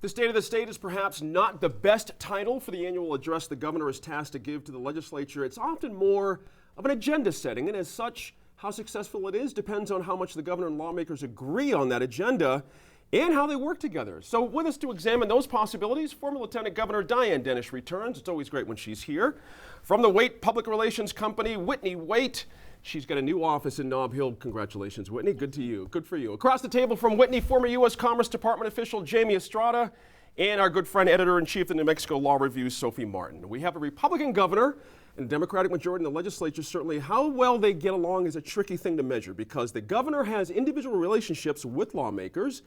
The State of the State is perhaps not the best title for the annual address the governor is tasked to give to the legislature. It's often more of an agenda setting, and as such, how successful it is depends on how much the governor and lawmakers agree on that agenda and how they work together. So with us to examine those possibilities, former Lieutenant Governor Dianne Dennis returns. It's always great when she's here. From the Waite Public Relations Company, Whitney Waite. She's got a new office in Nob Hill. Congratulations, Whitney. Good to you. Good for you. Across the table from Whitney, former U.S. Commerce Department official Jamie Estrada, and our good friend, editor-in-chief of the New Mexico Law Review, Sophie Martin. We have a Republican governor and a Democratic majority in the legislature. Certainly, how well they get along is a tricky thing to measure because the governor has individual relationships with lawmakers.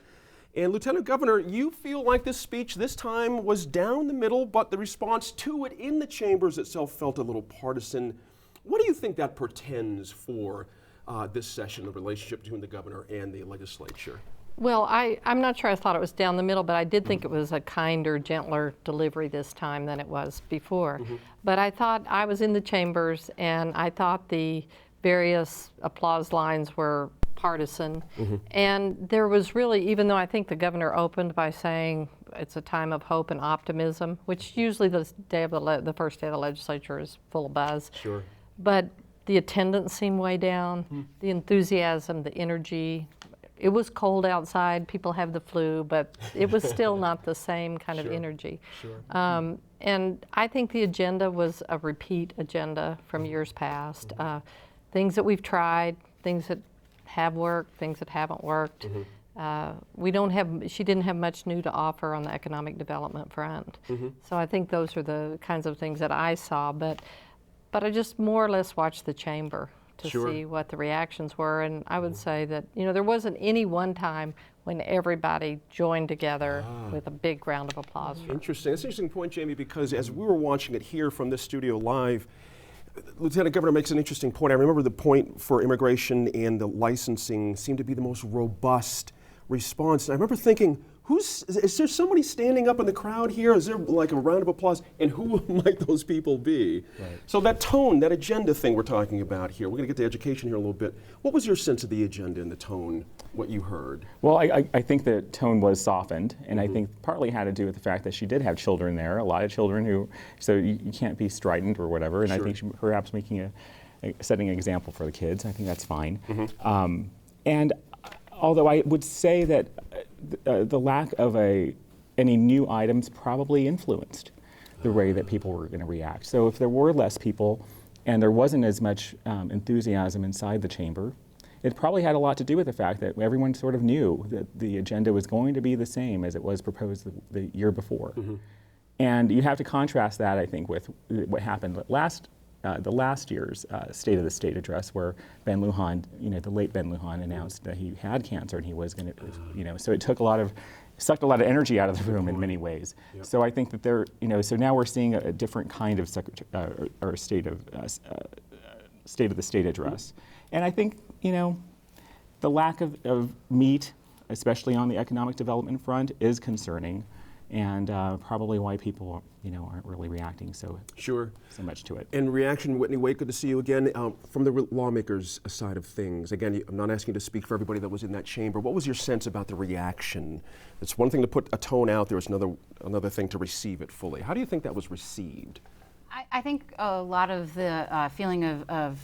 And Lieutenant Governor, you feel like this speech this time was down the middle, but the response to it in the chambers itself felt a little partisan. What do you think that portends for this session, the relationship between the governor and the legislature? Well, I'm not sure I thought it was down the middle, but I did think it was a kinder, gentler delivery this time than it was before. But I thought I was in the chambers, and I thought the various applause lines were partisan. And there was really, even though I think the governor opened by saying it's a time of hope and optimism, which usually the day of the first day of the legislature is full of buzz. Sure. But the attendance seemed way down, the enthusiasm, the energy. It was cold outside, people have the flu, but it was still not the same kind of energy. Sure. And I think the agenda was a repeat agenda from years past. Things that we've tried, things that have worked, things that haven't worked. She didn't have much new to offer on the economic development front. So I think those are the kinds of things that I saw, but I just more or less watched the chamber to see what the reactions were, and I would say that there wasn't any one time when everybody joined together with a big round of applause. Interesting. That's an interesting point, Jamie, because as we were watching it here from this studio live, Lieutenant Governor makes an interesting point. I remember the point for immigration and the licensing seemed to be the most robust response. And I remember thinking, is there somebody standing up in the crowd here? Is there like a round of applause? And who might those people be? Right. So that tone, that agenda thing we're talking about here, we're going to get to education here a little bit. What was your sense of the agenda and the tone, what you heard? Well, I think the tone was softened, and I think partly had to do with the fact that she did have children there, a lot of children so you can't be strident or whatever, and I think she perhaps setting an example for the kids. I think that's fine. And although I would say that the lack of any new items probably influenced the way that people were going to react. So if there were less people and there wasn't as much enthusiasm inside the chamber, it probably had a lot to do with the fact that everyone sort of knew that the agenda was going to be the same as it was proposed the year before. And you have to contrast that, I think, with what happened the last year's State of the State address, where Ben Lujan, the late Ben Lujan, announced that he had cancer and he was going to, so it sucked a lot of energy out of the room in many ways. So I think that so now we're seeing a different kind of State of the State address, and I think the lack of meat, especially on the economic development front, is concerning. And probably why people, aren't really reacting so much to it. And reaction, Whitney Waite, good to see you again. From the lawmakers' side of things, again, I'm not asking you to speak for everybody that was in that chamber. What was your sense about the reaction? It's one thing to put a tone out there; it's another thing to receive it fully. How do you think that was received? I think a lot of the feeling of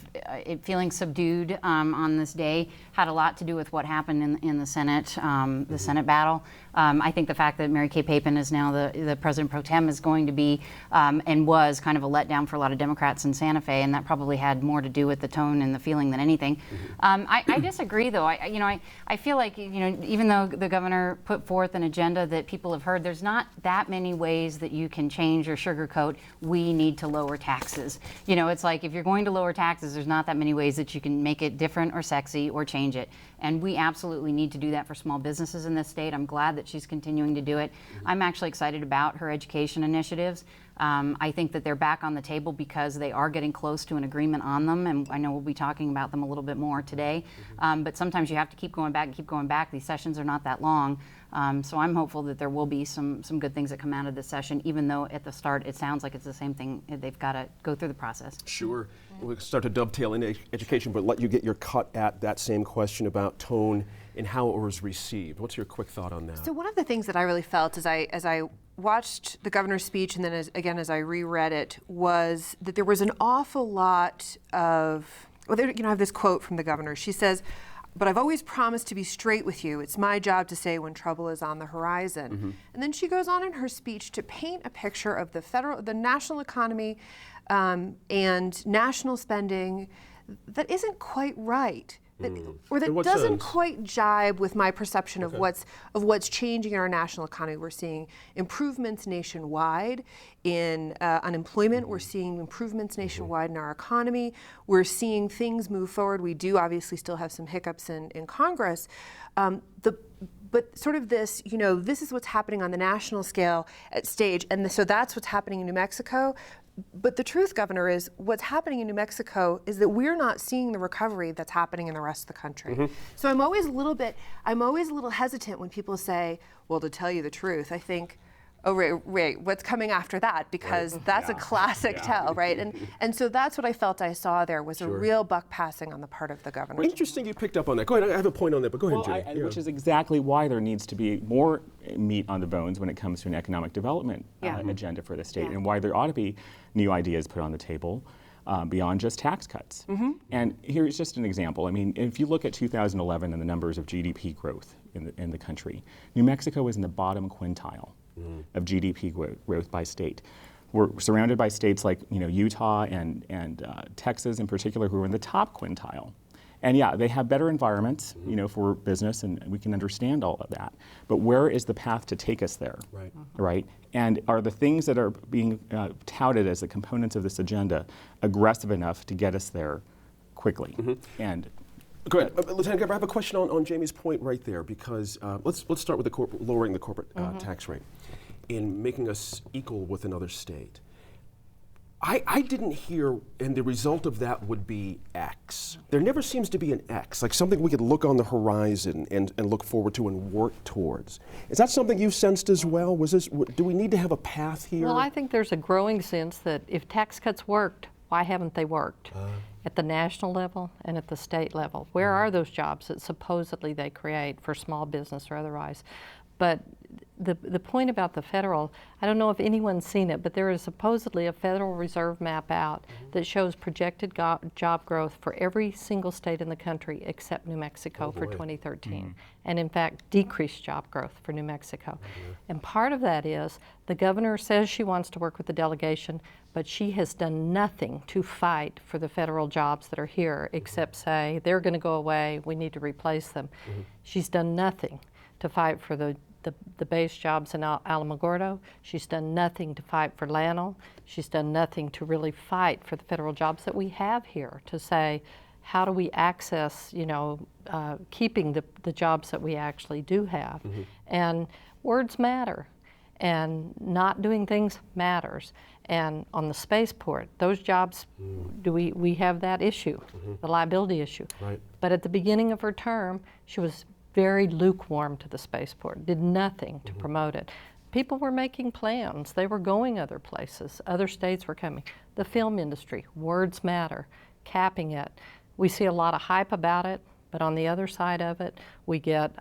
it feeling subdued on this day had a lot to do with what happened in the Senate, the Senate battle. I think the fact that Mary Kay Papen is now the President Pro Tem is going to be and was kind of a letdown for a lot of Democrats in Santa Fe, and that probably had more to do with the tone and the feeling than anything. I disagree, though. I feel like even though the governor put forth an agenda that people have heard, there's not that many ways that you can change or sugarcoat. We need to lower taxes. It's like if you're going to lower taxes, there's not that many ways that you can make it different or sexy or change it. And we absolutely need to do that for small businesses in this state. I'm glad that she's continuing to do it. I'm actually excited about her education initiatives. I think that they're back on the table because they are getting close to an agreement on them, and I know we'll be talking about them a little bit more today. But sometimes you have to keep going back and keep going back. These sessions are not that long. So I'm hopeful that there will be some good things that come out of this session, even though at the start it sounds like it's the same thing. They've got to go through the process. We'll start to dovetail into education, but let you get your cut at that same question about tone in how it was received. What's your quick thought on that? So one of the things that I really felt as I watched the governor's speech and then as I reread it was that there was an awful lot of, I have this quote from the governor. She says, "But I've always promised to be straight with you. It's my job to say when trouble is on the horizon." And then she goes on in her speech to paint a picture of the national economy and national spending that isn't quite right. Or that In what doesn't sense? quite jibe with my perception of what's changing in our national economy. We're seeing improvements nationwide in unemployment. We're seeing improvements nationwide in our economy. We're seeing things move forward. We do obviously still have some hiccups in Congress. But sort of this, this is what's happening on the national scale at stage, and so that's what's happening in New Mexico. But the truth, Governor, is what's happening in New Mexico is that we're not seeing the recovery that's happening in the rest of the country. So I'm always a little hesitant when people say, well, to tell you the truth, I think, oh, wait, what's coming after that? Because that's a classic tell, right? And so that's what I felt I saw there was a real buck passing on the part of the governor. Interesting you picked up on that. Go ahead, I have a point on that, but go ahead, Jimmy. Which is exactly why there needs to be more meat on the bones when it comes to an economic development agenda for the state, and why there ought to be new ideas put on the table beyond just tax cuts. And here's just an example. I mean, if you look at 2011 and the numbers of GDP growth in the country, New Mexico is in the bottom quintile of GDP growth by state. We're surrounded by states like Utah and Texas in particular, who are in the top quintile. And yeah, they have better environments, for business, and we can understand all of that. But where is the path to take us there? Right? And are the things that are being touted as the components of this agenda aggressive enough to get us there quickly? And go ahead, Lieutenant Governor. I have a question on Jamie's point right there, because let's start with lowering the corporate tax rate and making us equal with another state. I didn't hear, and the result of that would be X. There never seems to be an X, like something we could look on the horizon and look forward to and work towards. Is that something you sensed as well? Do we need to have a path here? Well, I think there's a growing sense that if tax cuts worked, why haven't they worked? At the national level and at the state level. Where are those jobs that supposedly they create for small business or otherwise? But the point about the federal, I don't know if anyone's seen it, but there is supposedly a Federal Reserve map out that shows projected job growth for every single state in the country except New Mexico for 2013. And in fact, decreased job growth for New Mexico. And part of that is the governor says she wants to work with the delegation, but she has done nothing to fight for the federal jobs that are here except say they're going to go away, we need to replace them. She's done nothing to fight for the base jobs in Alamogordo. She's done nothing to fight for Lanel. She's done nothing to really fight for the federal jobs that we have here, to say, how do we access, keeping the jobs that we actually do have? And words matter, and not doing things matters. And on the spaceport, those jobs, we have that issue, the liability issue. But at the beginning of her term, she was very lukewarm to the spaceport, did nothing to promote it. People were making plans. They were going other places. Other states were coming. The film industry, words matter, capping it. We see a lot of hype about it, but on the other side of it, we get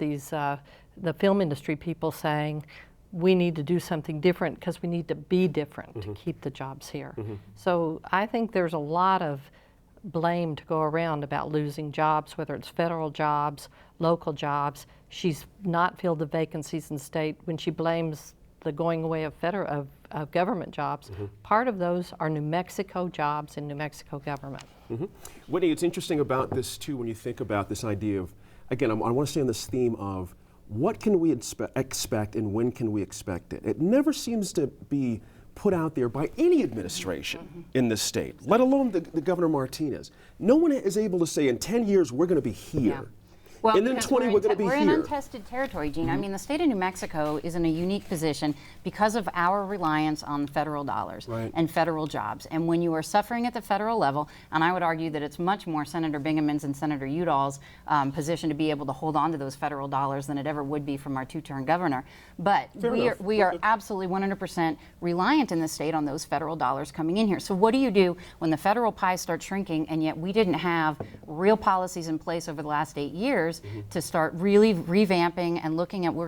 these, the film industry people saying, we need to do something different because we need to be different to keep the jobs here. So I think there's a lot of blame to go around about losing jobs, whether it's federal jobs, local jobs. She's not filled the vacancies in state when she blames the going away of government jobs. Part of those are New Mexico jobs in New Mexico government. Whitney, it's interesting about this too when you think about this idea of, again, I want to stay on this theme of what can we expect and when can we expect it? It never seems to be put out there by any administration in this state, let alone the Governor Martinez. No one is able to say in 10 years we're going to be here. Well, and then 20 we're going to be we're here. in untested territory, Gene. I mean, the state of New Mexico is in a unique position because of our reliance on federal dollars and federal jobs. And when you are suffering at the federal level, and I would argue that it's much more Senator Bingham's and Senator Udall's position to be able to hold on to those federal dollars than it ever would be from our two-term governor. But we are absolutely 100% reliant in the state on those federal dollars coming in here. So what do you do when the federal pie starts shrinking and yet we didn't have real policies in place over the last 8 years years to start really revamping and looking at what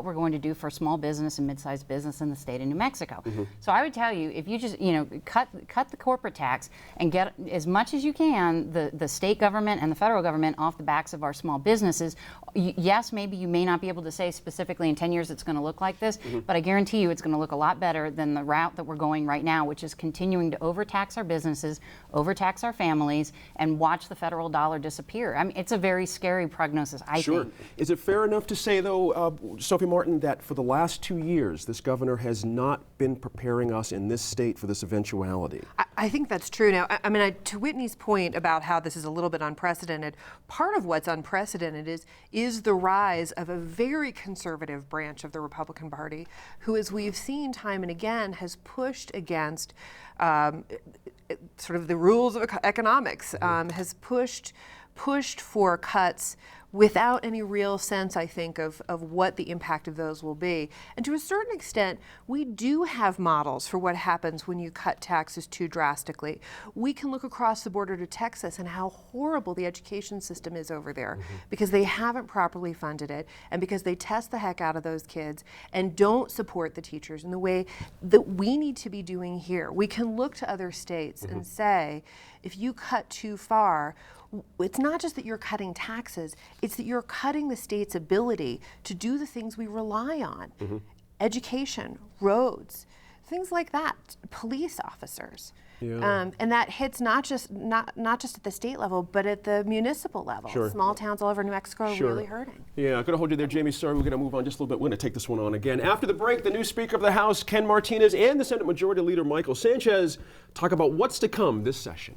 we're going to do for small business and mid-sized business in the state of New Mexico. So I would tell you, if you just cut the corporate tax and get as much as you can, the state government and the federal government off the backs of our small businesses. Yes, maybe you may not be able to say specifically in 10 years it's going to look like this, but I guarantee you it's going to look a lot better than the route that we're going right now, which is continuing to overtax our businesses, overtax our families, and watch the federal dollar disappear. I mean, it's a very scary prognosis, I think. Is it fair enough to say, though, Sophie Martin, that for the last 2 years, this governor has not been preparing us in this state for this eventuality? I think that's true. Now, I mean, to Whitney's point about how this is a little bit unprecedented, part of what's unprecedented is the rise of a very conservative branch of the Republican Party, who, as we've seen time and again, has pushed against sort of the rules of economics, has pushed for cuts without any real sense, I think, of what the impact of those will be. And to a certain extent, we do have models for what happens when you cut taxes too drastically. We can look across the border to Texas and how horrible the education system is over there because they haven't properly funded it and because they test the heck out of those kids and don't support the teachers in the way that we need to be doing here. We can look to other states and say, if you cut too far, it's not just that you're cutting taxes, it's that you're cutting the state's ability to do the things we rely on. Education, roads, things like that, police officers. And that hits not just at the state level, but at the municipal level. Small towns all over New Mexico are really hurting. Yeah, I'm going to hold you there, Jamie. Sorry, we're going to move on just a little bit. We're going to take this one on again. After the break, the new Speaker of the House, Ken Martinez, and the Senate Majority Leader, Michael Sanchez, talk about what's to come this session.